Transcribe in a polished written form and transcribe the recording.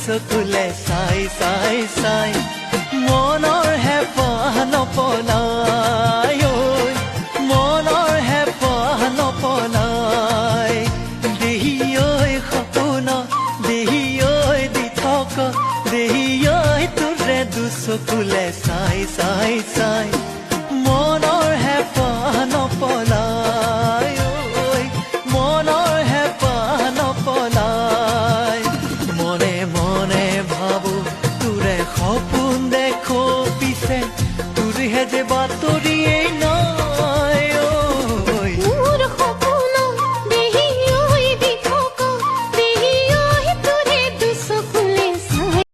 চকুলে চাই চাই চাই মনৰ হেঁপাহ নপলাই ঐ মনৰ হেঁপাহ নপলাই দেহি ঐ সপোন দেহি ঐ দি থকা দেহি ঐ তোৰে দুচকুলে চাই চাই চাই মনৰ